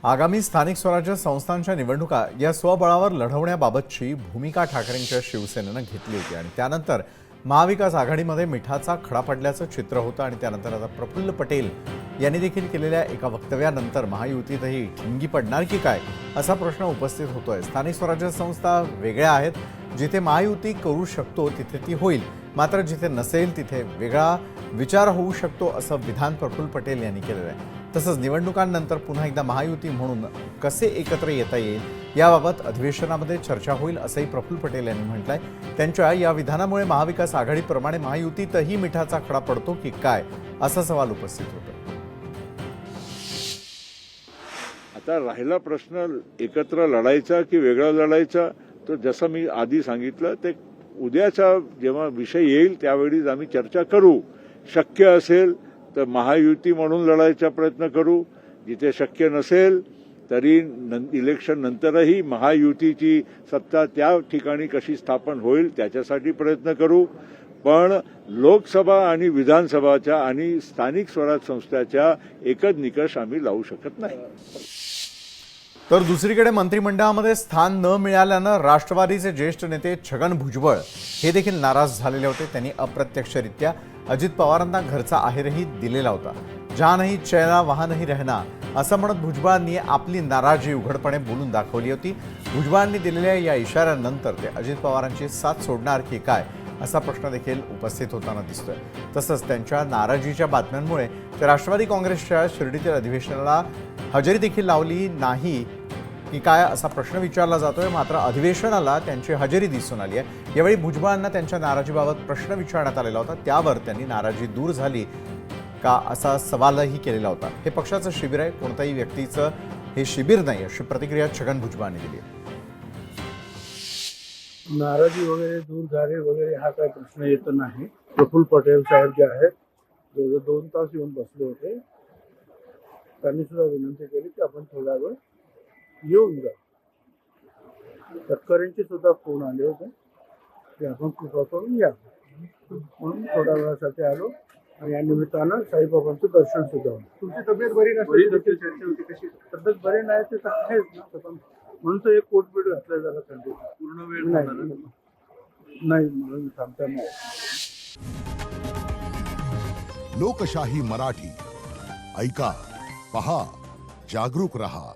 आगामी स्थानिक स्वराज्य संस्थांच्या निवडणुका या स्वबळावर लढवण्याबाबतची भूमिका ठाकरेंच्या शिवसेनेनं घेतली होती आणि त्यानंतर महाविकास आघाडीमध्ये मिठाचा खडा पडल्याचं चित्र होतं आणि त्यानंतर आता प्रफुल्ल पटेल यांनी देखील केलेल्या एका वक्तव्यानंतर महायुतीतही ठिणगी पडणार की काय असा प्रश्न उपस्थित होतोय। स्थानिक स्वराज्य संस्था वेगळ्या आहेत, जिथे महायुती करू शकतो तिथे ती होईल, मात्र जिथे नसेल तिथे वेगळा विचार होऊ शकतो असं विधान प्रफुल्ल पटेल यांनी केलेलं आहे। तसंच निवडणुकांनंतर पुन्हा एकदा महायुती म्हणून कसे एकत्र येता येईल याबाबत अधिवेशनामध्ये चर्चा होईल असंही प्रफुल्ल पटेल यांनी म्हटलंय। त्यांच्या या विधानामुळे महाविकास आघाडीप्रमाणे महायुतीतही मिठाचा खडा पडतो की काय असा सवाल उपस्थित होतो। आता राहिला प्रश्न एकत्र लढायचा की वेगळा लढायचा, तर जसं मी आधी सांगितलं ते उद्याचा जेव्हा विषय येईल त्यावेळीच आम्ही चर्चा करू। शक्य असेल तर महायुती म्हणून लढायचा प्रयत्न करू, जिथे शक्य नसेल तरी इलेक्शन नंतरही महायुतीची सत्ता त्या ठिकाणी कशी स्थापन होईल त्याच्यासाठी प्रयत्न करू। पण लोकसभा आणि विधानसभाच्या आणि स्थानिक स्वराज्य संस्थांच्या एकच निकष आम्ही लावू शकत नाही। तर दुसरीकडे मंत्रिमंडळामध्ये स्थान न मिळाल्यानं राष्ट्रवादीचे ज्येष्ठ नेते छगन भुजबळ हे देखील नाराज झालेले होते। त्यांनी अप्रत्यक्षरित्या अजित पवारांना घरचा आहेरही दिलेला होता। जहां नहीं चैना वहां नहीं रहना असं म्हणत भुजबळांनी आपली नाराजी उघडपणे बोलून दाखवली होती। भुजबळांनी दिलेल्या या इशाऱ्यानंतर ते अजित पवारांची साथ सोडणार की काय असा प्रश्न देखील उपस्थित होताना दिसतोय। तसंच त्यांच्या नाराजीच्या बातम्यांमुळे ते राष्ट्रवादी काँग्रेसच्या शिर्डीतील अधिवेशनाला हजेरी देखील लावली नाही की काय असा प्रश्न विचारला जातोय। मात्र अधिवेशनाला त्यांची हजेरी दिसून आली आहे। यावेळी भुजबळांना त्यांच्या नाराजीबाबत प्रश्न विचारण्यात आलेला होता, त्यावर त्यांनी नाराजी दूर झाली का असा सवालही केलेला होता। हे पक्षाचं शिबिर आहे, कोणत्याही व्यक्तीचं हे शिबिर नाही अशी प्रतिक्रिया छगन भुजबळांनी दिली आहे। नाराजी वगैरे दूर झाले वगैरे हा काय प्रश्न येत नाही। प्रफुल्ल पटेल साहेब जे आहेत जवळ 2 तास येऊन बसले होते, त्यांनी सुद्धा विनंती केली की आपण थोडा वेळ येऊन जा। तटकरेंचे सुद्धा फोन आले होते की आपण कृपा करून या, म्हणून थोड्या वेळासाठी आलो आणि या निमित्तानं साईबाबांचं दर्शन सुद्धा होतं। तुमची तब्येत बरी नसली चर्चा होती, कशी तब्येत बरी नाही ते तर आहेच ना, पण म्हणून तर एक कोटबीट घातलं जरा थंडी पूर्ण वेळ नाही म्हणून सांगता नाही। लोकशाही मराठी ऐका, पहा, जागरूक रहा।